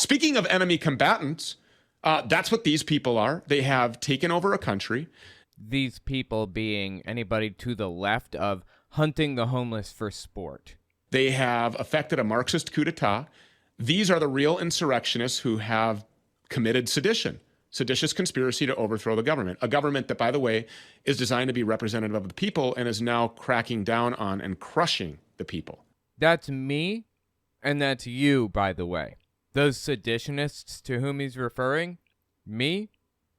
Speaking of enemy combatants, that's what these people are. They have taken over a country. These people being anybody to the left of hunting the homeless for sport. They have effected a Marxist coup d'etat. These are the real insurrectionists who have committed sedition, seditious conspiracy to overthrow the government, a government that, by the way, is designed to be representative of the people and is now cracking down on and crushing the people. That's me, and that's you, by the way. Those seditionists to whom he's referring, me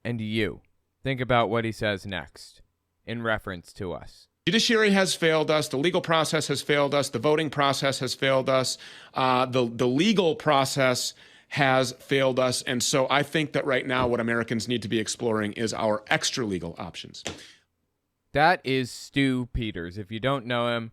and you. Think about what he says next in reference to us. Judiciary has failed us. The legal process has failed us. The voting process has failed us. The legal process has failed us. And so I think that right now what Americans need to be exploring is our extra legal options. That is Stu Peters. If you don't know him,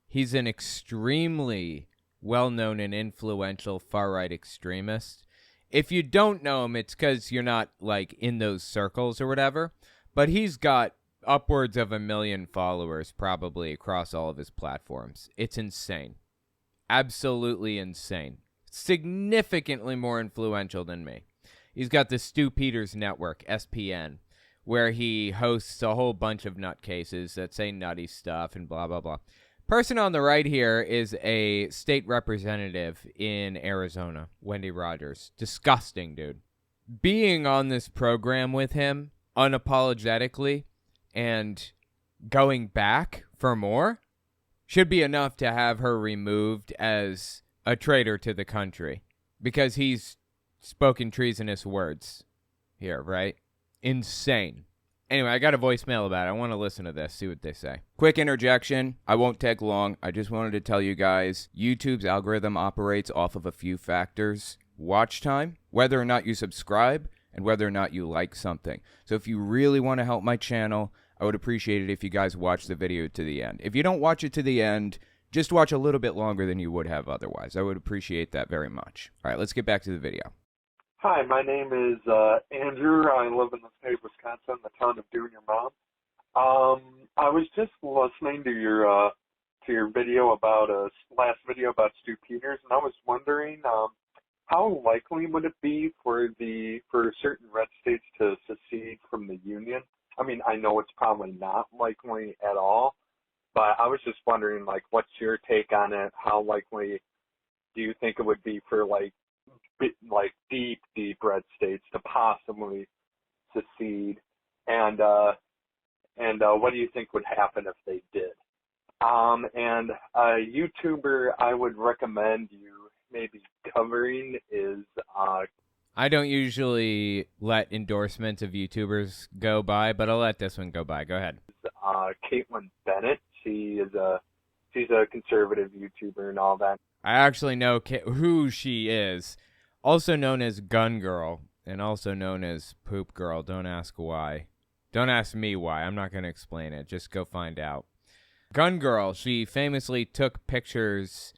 he's an extremely well-known and influential far-right extremist. If you don't know him, it's because you're not, like, in those circles or whatever. But he's got upwards of 1 million followers probably across all of his platforms. It's insane. Absolutely insane. Significantly more influential than me. He's got the Stu Peters Network, SPN, where he hosts a whole bunch of nutcases that say nutty stuff and blah, blah, blah. Person on the right here is a state representative in Arizona, Wendy Rogers. Disgusting, dude. Being on this program with him unapologetically and going back for more should be enough to have her removed as a traitor to the country because he's spoken treasonous words here, right? Insane. Anyway, I got a voicemail about it. I want to listen to this, see what they say. Quick interjection. I won't take long. I just wanted to tell you guys, YouTube's algorithm operates off of a few factors. Watch time, whether or not you subscribe, and whether or not you like something. So if you really want to help my channel, I would appreciate it if you guys watch the video to the end. If you don't watch it to the end, just watch a little bit longer than you would have otherwise. I would appreciate that very much. All right, let's get back to the video. Hi, my name is Andrew. I live in the state of Wisconsin, the town of Doing Your Mom. I was just listening to your video about last video about Stu Peters, and I was wondering how likely would it be for certain red states to secede from the Union? I mean, I know it's probably not likely at all, but I was just wondering, like, what's your take on it? How likely do you think it would be for deep red states to possibly secede, and what do you think would happen if they did? And a YouTuber I would recommend you maybe covering is I don't usually let endorsements of YouTubers go by, but I'll let this one go by. Go ahead. Caitlin Bennett. She's a conservative YouTuber and all that. I actually know who she is. Also known as Gun Girl, and also known as Poop Girl. Don't ask why. Don't ask me why. I'm not going to explain it. Just go find out. Gun Girl, she famously took pictures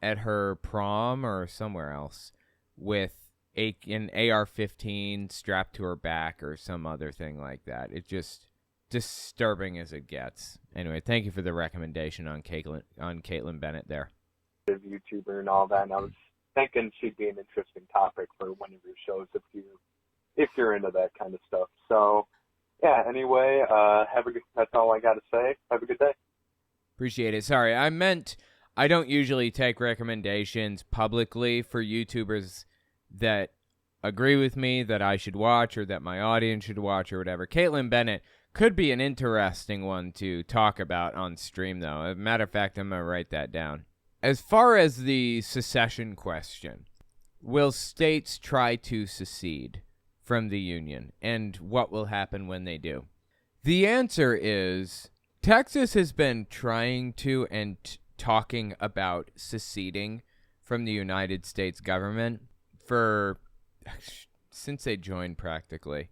at her prom or somewhere else with an AR-15 strapped to her back or some other thing like that. It's just disturbing as it gets. Anyway, thank you for the recommendation on Caitlin Bennett there. YouTuber and all that, and I was thinking she'd be an interesting topic for one of your shows if you're into that kind of stuff. So, yeah. Anyway, that's all I got to say. Have a good day. Appreciate it. Sorry, I meant I don't usually take recommendations publicly for YouTubers that agree with me that I should watch or that my audience should watch or whatever. Caitlin Bennett could be an interesting one to talk about on stream, though. As a matter of fact, I'm going to write that down. As far as the secession question, will states try to secede from the Union, and what will happen when they do? The answer is Texas has been trying to and talking about seceding from the United States government since they joined practically,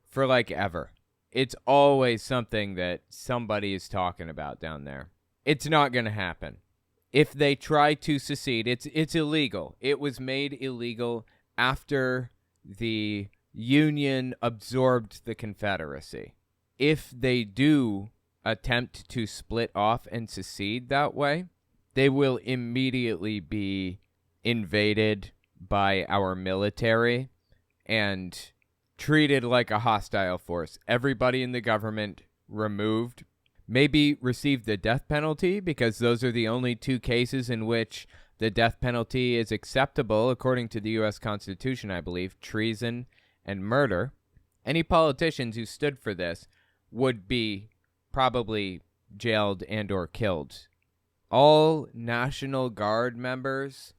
for like ever. It's always something that somebody is talking about down there. It's not going to happen. If they try to secede, it's illegal. It was made illegal after the Union absorbed the Confederacy. If they do attempt to split off and secede that way, they will immediately be invaded by our military and treated like a hostile force. Everybody in the government removed, maybe received the death penalty, because those are the only two cases in which the death penalty is acceptable according to the U.S. Constitution, I believe: treason and murder. Any politicians who stood for this would be probably jailed and or killed. All National Guard members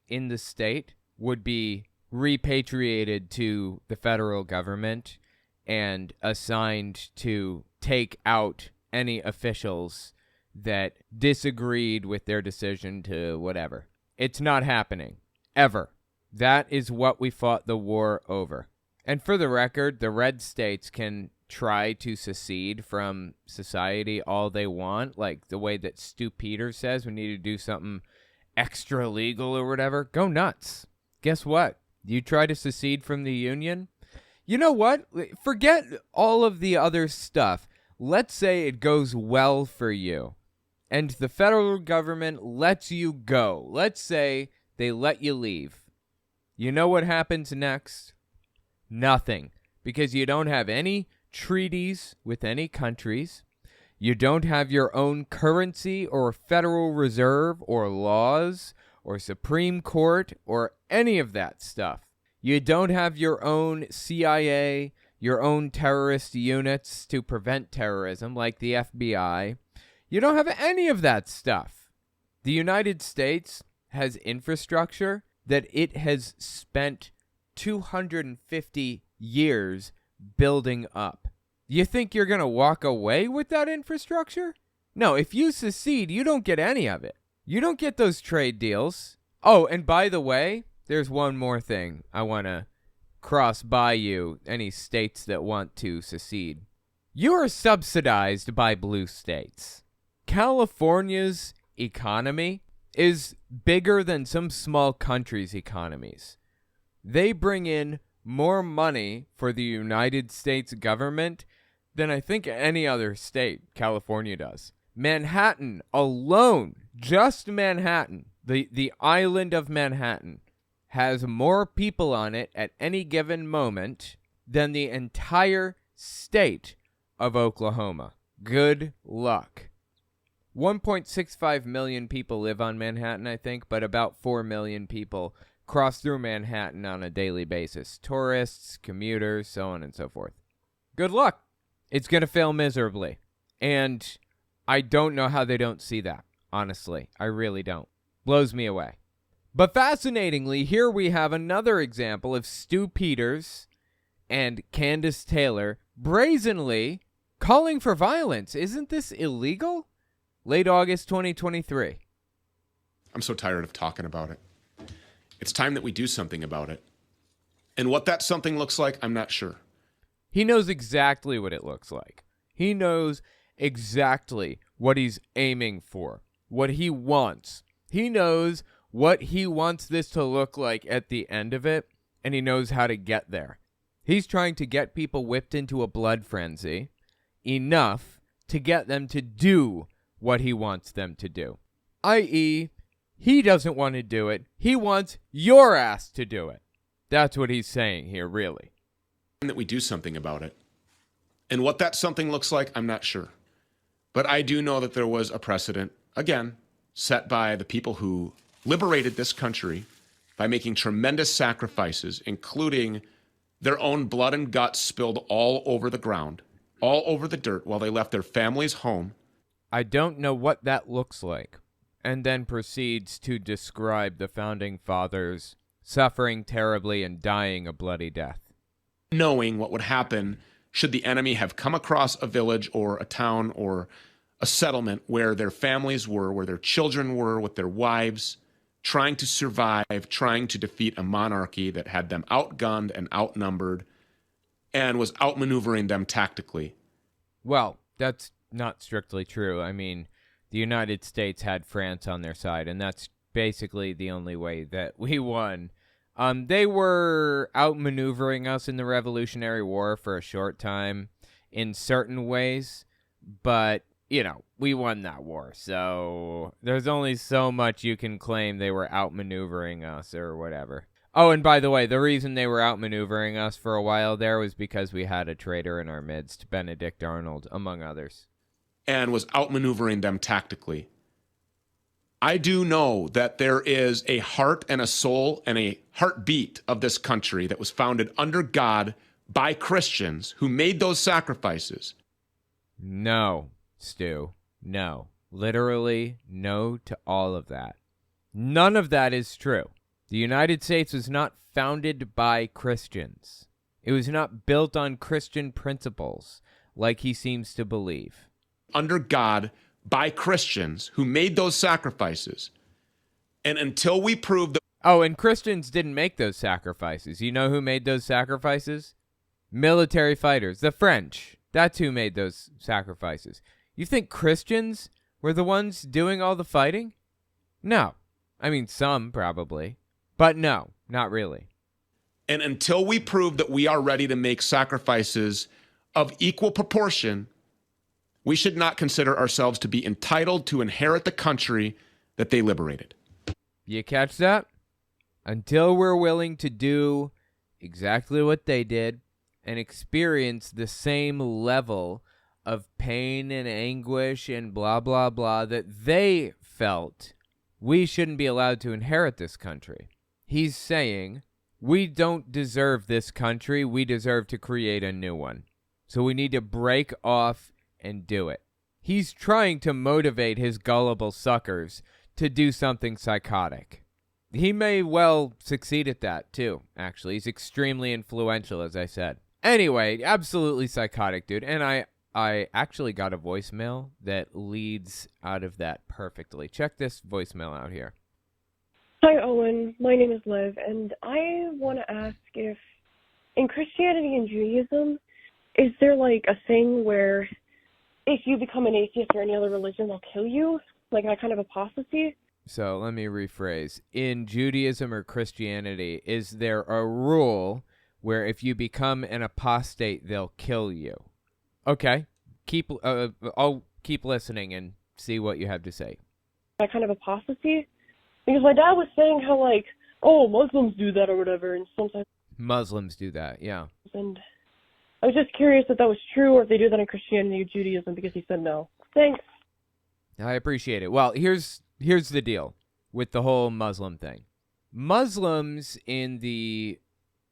in the state would be repatriated to the federal government and assigned to take out any officials that disagreed with their decision to whatever. It's not happening. Ever. That is what we fought the war over. And for the record, the red states can try to secede from society all they want, like the way that Stu Peters says we need to do something extra legal or whatever. Go nuts. Guess what? You try to secede from the Union? You know what? Forget all of the other stuff. Let's say it goes well for you, and the federal government lets you go. Let's say they let you leave. You know what happens next? Nothing. Because you don't have any treaties with any countries. You don't have your own currency or Federal Reserve or laws or Supreme Court or any of that stuff. You don't have your own CIA, your own terrorist units to prevent terrorism like the FBI. You don't have any of that stuff. The United States has infrastructure that it has spent 250 years building up. You think you're going to walk away with that infrastructure? No, if you secede, you don't get any of it. You don't get those trade deals. Oh, and by the way, there's one more thing I want to cross by you, any states that want to secede. You are subsidized by blue states. California's economy is bigger than some small countries' economies. They bring in more money for the United States government than I think any other state California does. Manhattan alone, just Manhattan, the island of Manhattan, has more people on it at any given moment than the entire state of Oklahoma. Good luck. 1.65 million people live on Manhattan, I think, but about 4 million people cross through Manhattan on a daily basis. Tourists, commuters, so on and so forth. Good luck. It's going to fail miserably. And I don't know how they don't see that, honestly. I really don't. Blows me away. But fascinatingly, here we have another example of Stu Peters and Candace Taylor brazenly calling for violence. Isn't this illegal? Late August 2023. I'm so tired of talking about it. It's time that we do something about it. And what that something looks like, I'm not sure. He knows exactly what it looks like. He knows exactly what he's aiming for, what he wants. He knows what he wants this to look like at the end of it, and he knows how to get there. He's trying to get people whipped into a blood frenzy enough to get them to do what he wants them to do. I.e., he doesn't want to do it. He wants your ass to do it. That's what he's saying here, really. That we do something about it. And what that something looks like, I'm not sure. But I do know that there was a precedent, again, set by the people who liberated this country by making tremendous sacrifices, including their own blood and guts spilled all over the ground, all over the dirt, while they left their families home. I don't know what that looks like. And then proceeds to describe the Founding Fathers suffering terribly and dying a bloody death. Knowing what would happen should the enemy have come across a village or a town or a settlement where their families were, where their children were with their wives, trying to survive, trying to defeat a monarchy that had them outgunned and outnumbered and was outmaneuvering them tactically. Well, that's not strictly true. I mean, the United States had France on their side, and that's basically the only way that we won. They were outmaneuvering us in the Revolutionary War for a short time in certain ways, but, you know, we won that war, so there's only so much you can claim they were outmaneuvering us or whatever. Oh, and by the way, the reason they were outmaneuvering us for a while there was because we had a traitor in our midst, Benedict Arnold, among others. And was outmaneuvering them tactically. I do know that there is a heart and a soul and a heartbeat of this country that was founded under God by Christians who made those sacrifices. No, Stu. No. Literally, no to all of that. None of that is true. The United States was not founded by Christians. It was not built on Christian principles, like he seems to believe. Under God by Christians who made those sacrifices. And until we prove that... Oh, and Christians didn't make those sacrifices. You know who made those sacrifices? Military fighters. The French. That's who made those sacrifices. You think Christians were the ones doing all the fighting? No. I mean, some probably. But no, not really. And until we prove that we are ready to make sacrifices of equal proportion, we should not consider ourselves to be entitled to inherit the country that they liberated. You catch that? Until we're willing to do exactly what they did and experience the same level of pain and anguish and blah, blah, blah that they felt, we shouldn't be allowed to inherit this country. He's saying, we don't deserve this country. We deserve to create a new one. So we need to break off and do it. He's trying to motivate his gullible suckers to do something psychotic. He may well succeed at that, too, actually. He's extremely influential, as I said. Anyway, absolutely psychotic, dude. And I actually got a voicemail that leads out of that perfectly. Check this voicemail out here. Hi, Owen. My name is Liv, and I want to ask if in Christianity and Judaism, is there like a thing where if you become an atheist or any other religion, they'll kill you? Like that kind of apostasy? So let me rephrase. In Judaism or Christianity, is there a rule where if you become an apostate, they'll kill you? Okay. I'll keep listening and see what you have to say. That kind of apostasy? Because my dad was saying how, like, oh, Muslims do that or whatever, and sometimes... Muslims do that, yeah. And I was just curious if that was true or if they do that in Christianity or Judaism, because he said no. Thanks. I appreciate it. Well, here's the deal with the whole Muslim thing. Muslims in the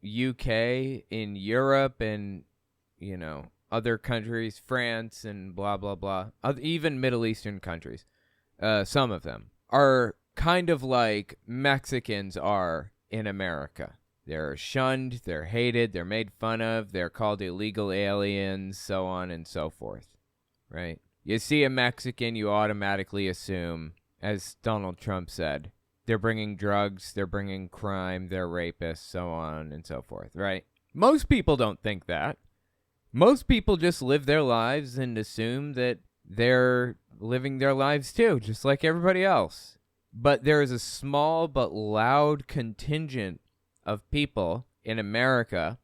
UK, in Europe, and, other countries, France and blah, blah, blah, even Middle Eastern countries, some of them, are kind of like Mexicans are in America. They're shunned, they're hated, they're made fun of, they're called illegal aliens, so on and so forth, right? You see a Mexican, you automatically assume, as Donald Trump said, they're bringing drugs, they're bringing crime, they're rapists, so on and so forth, right? Most people don't think that. Most people just live their lives and assume that they're living their lives too, just like everybody else. But there is a small but loud contingent of people in America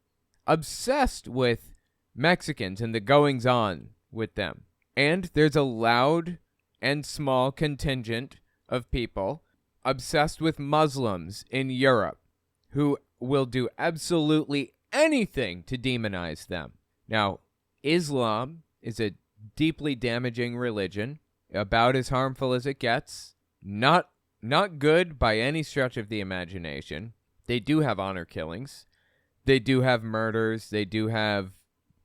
obsessed with Mexicans and the goings-on with them. And there's a loud and small contingent of people obsessed with Muslims in Europe who will do absolutely anything to demonize them. Now, Islam is a deeply damaging religion, about as harmful as it gets. Not good by any stretch of the imagination. They do have honor killings. They do have murders. They do have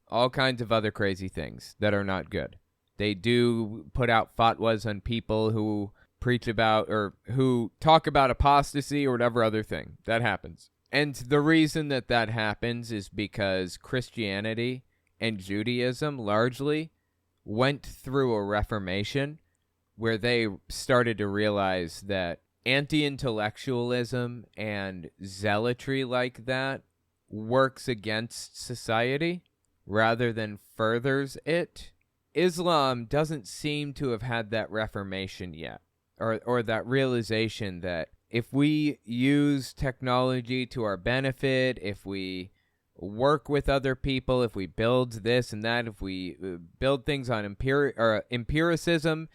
all kinds of other crazy things that are not good. They do put out fatwas on people who preach about or who talk about apostasy or whatever other thing. That happens. And the reason that happens is because Christianity and Judaism largely went through a reformation where they started to realize that anti-intellectualism and zealotry like that works against society rather than furthers it. Islam doesn't seem to have had that reformation yet, or that realization that if we use technology to our benefit, if we work with other people, if we build this and that, if we build things on empiricism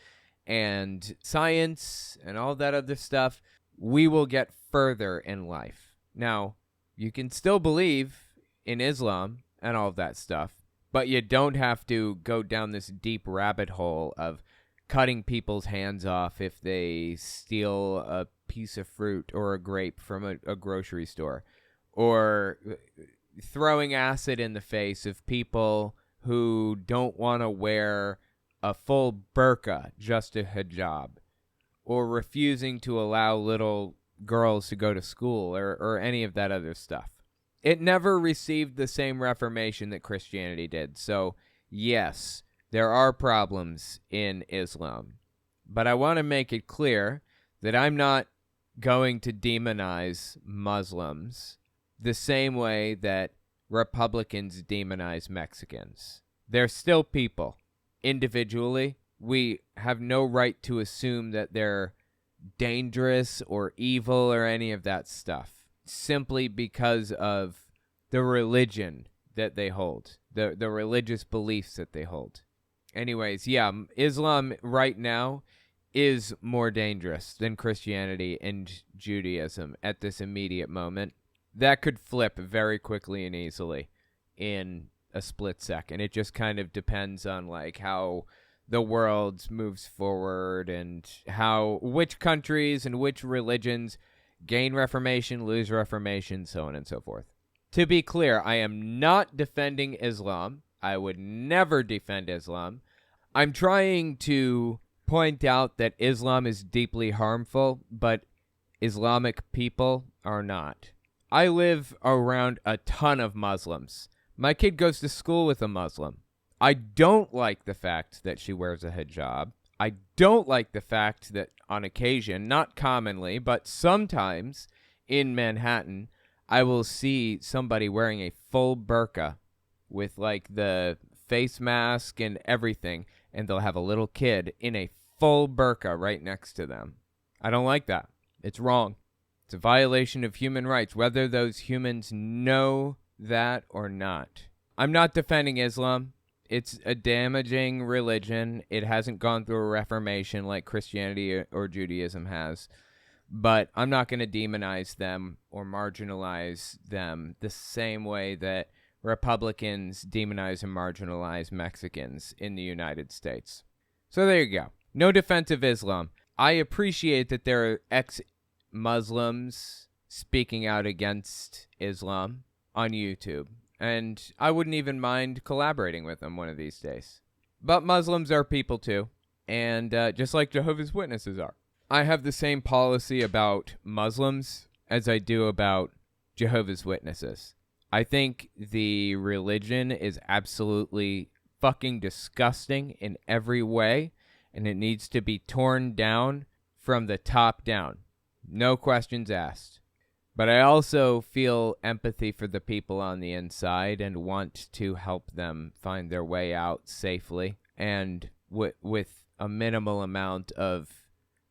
and science and all that other stuff, we will get further in life. Now, you can still believe in Islam and all of that stuff, but you don't have to go down this deep rabbit hole of cutting people's hands off if they steal a piece of fruit or a grape from a grocery store, or throwing acid in the face of people who don't want to wear a full burqa, just a hijab, or refusing to allow little girls to go to school, or any of that other stuff. It never received the same reformation that Christianity did. So, yes, there are problems in Islam. But I want to make it clear that I'm not going to demonize Muslims the same way that Republicans demonize Mexicans. They're still people. Individually, we have no right to assume that they're dangerous or evil or any of that stuff, simply because of the religion that they hold, the religious beliefs that they hold. Anyways, yeah, Islam right now is more dangerous than Christianity and Judaism at this immediate moment. That could flip very quickly and easily in a split second. It just kind of depends on like how the world moves forward and which countries and which religions gain reformation, lose reformation, so on and so forth. To be clear, I am not defending Islam. I would never defend Islam. I'm trying to point out that Islam is deeply harmful, but Islamic people are not. I live around a ton of Muslims. My kid goes to school with a Muslim. I don't like the fact that she wears a hijab. I don't like the fact that on occasion, not commonly, but sometimes in Manhattan, I will see somebody wearing a full burqa with like the face mask and everything, and they'll have a little kid in a full burqa right next to them. I don't like that. It's wrong. It's a violation of human rights, whether those humans know that or not. I'm not defending Islam. It's a damaging religion. It hasn't gone through a reformation like Christianity or Judaism has. But I'm not going to demonize them or marginalize them the same way that Republicans demonize and marginalize Mexicans in the United States. So there you go. No defense of Islam. I appreciate that there are ex-Muslims speaking out against Islam on YouTube, and I wouldn't even mind collaborating with them one of these days. But Muslims are people too, and just like Jehovah's Witnesses are. I have the same policy about Muslims as I do about Jehovah's Witnesses. I think the religion is absolutely fucking disgusting in every way, and it needs to be torn down from the top down. No questions asked. But I also feel empathy for the people on the inside and want to help them find their way out safely and with a minimal amount of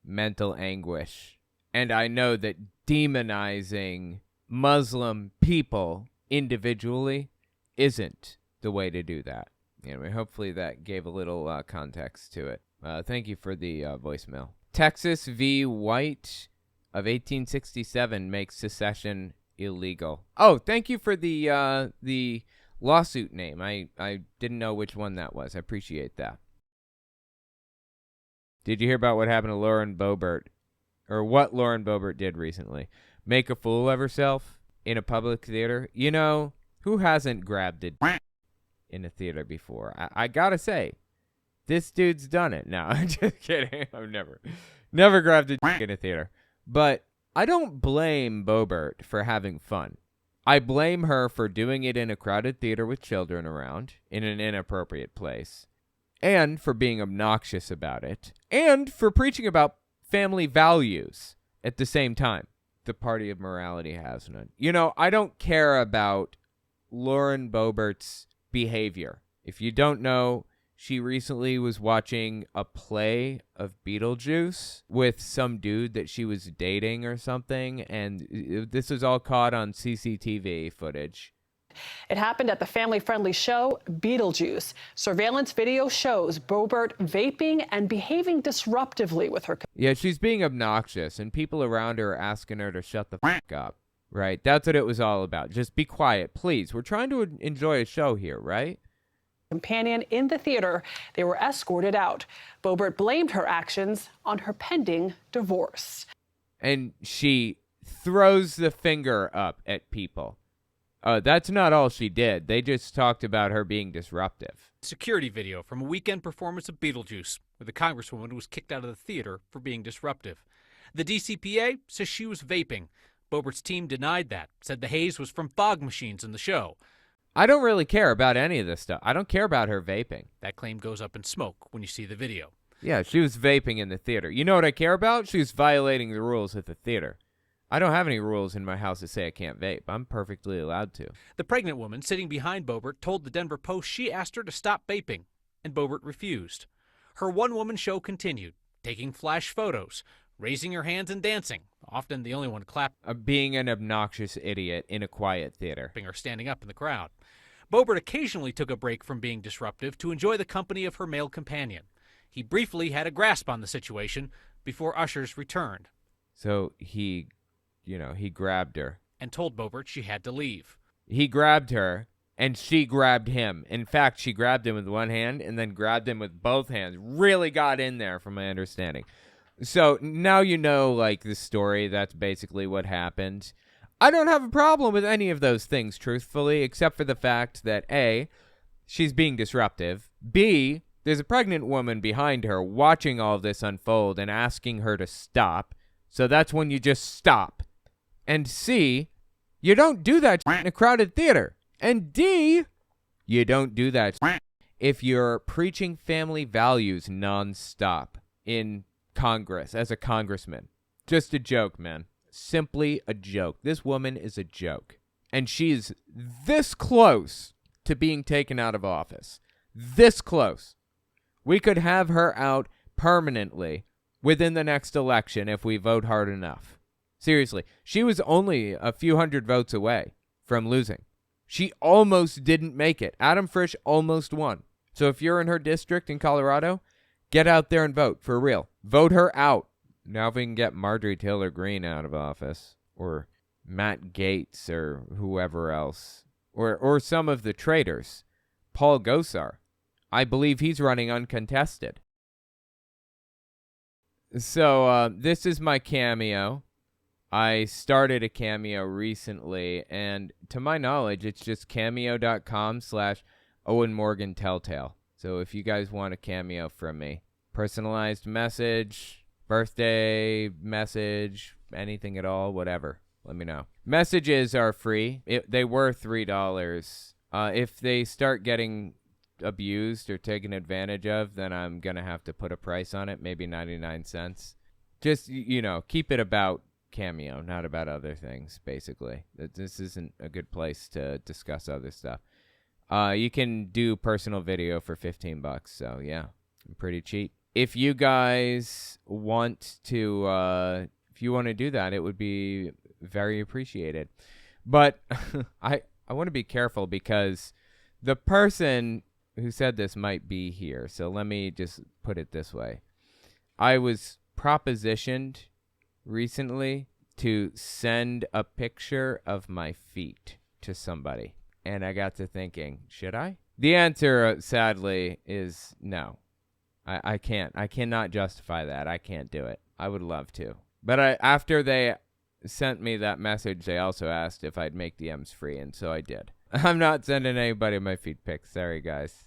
mental anguish. And I know that demonizing Muslim people individually isn't the way to do that. Anyway, hopefully that gave a little context to it. Thank you for the voicemail. Texas v. White of 1867 makes secession illegal. Oh, thank you for the lawsuit name. I didn't know which one that was. I appreciate that. Did you hear about what happened to Lauren Boebert? Or what Lauren Boebert did recently? Make a fool of herself in a public theater? You know, who hasn't grabbed it in a theater before? I gotta say, this dude's done it. No, I'm just kidding. I've never grabbed a in a theater. But I don't blame Boebert for having fun. I blame her for doing it in a crowded theater with children around, in an inappropriate place, and for being obnoxious about it, and for preaching about family values at the same time. The party of morality has none. You know, I don't care about Lauren Boebert's behavior. If you don't know, she recently was watching a play of Beetlejuice with some dude that she was dating or something, and this was all caught on CCTV footage. It happened at the family-friendly show Beetlejuice. Surveillance video shows Boebert vaping and behaving disruptively with her. Yeah, she's being obnoxious, and people around her are asking her to shut the fuck up. right? That's what it was all about. Just be quiet, please. We're trying to enjoy a show here, right? Companion in the theater. They were escorted out. Boebert blamed her actions on her pending divorce. And she throws the finger up at people. That's not all she did. They just talked about her being disruptive. Security video from a weekend performance of Beetlejuice, where the congresswoman was kicked out of the theater for being disruptive. The DCPA says she was vaping. Boebert's team denied that, said the haze was from fog machines in the show. I don't really care about any of this stuff. I don't care about her vaping. That claim goes up in smoke when you see the video. Yeah, she was vaping in the theater. You know what I care about? She was violating the rules at the theater. I don't have any rules in my house that say I can't vape. I'm perfectly allowed to. The pregnant woman sitting behind Boebert told the Denver Post she asked her to stop vaping, and Boebert refused. Her one-woman show continued, taking flash photos, raising her hands and dancing, often the only one clapping. Being an obnoxious idiot in a quiet theater. Or standing up in the crowd. Boebert occasionally took a break from being disruptive to enjoy the company of her male companion. He briefly had a grasp on the situation before ushers returned. So he grabbed her. And told Boebert she had to leave. He grabbed her, and she grabbed him. In fact, she grabbed him with one hand and then grabbed him with both hands. Really got in there, from my understanding. So now you know, like, the story. That's basically what happened. I don't have a problem with any of those things, truthfully, except for the fact that, A, she's being disruptive. B, there's a pregnant woman behind her watching all this unfold and asking her to stop. So that's when you just stop. And C, you don't do that in a crowded theater. And D, you don't do that if you're preaching family values nonstop in Congress as a congressman. Just a joke, man. Simply a joke. This woman is a joke. And she's this close to being taken out of office. This close. We could have her out permanently within the next election if we vote hard enough. Seriously, she was only a few hundred votes away from losing. She almost didn't make it. Adam Frisch almost won. So if you're in her district in Colorado, get out there and vote, for real. Vote her out. Now if we can get Marjorie Taylor Greene out of office, or Matt Gaetz, or whoever else, or some of the traitors, Paul Gosar, I believe he's running uncontested. So this is my cameo. I started a Cameo recently, and to my knowledge, it's just cameo.com/Owen Morgan Telltale. So if you guys want a cameo from me, personalized message, birthday message, anything at all, whatever, let me know. Messages are free. They were $3. If they start getting abused or taken advantage of, then I'm going to have to put a price on it, maybe 99 cents. Just, keep it about Cameo, not about other things, basically. This isn't a good place to discuss other stuff. You can do personal video for $15, so yeah, pretty cheap. If you guys want to, do that, it would be very appreciated. But I want to be careful because the person who said this might be here, so let me just put it this way. I was propositioned recently to send a picture of my feet to somebody, and I got to thinking, should I? The answer, sadly, is no. I can't. I cannot justify that. I can't do it. I would love to. But after they sent me that message, they also asked if I'd make DMs free, and so I did. I'm not sending anybody my feet pics. Sorry, guys.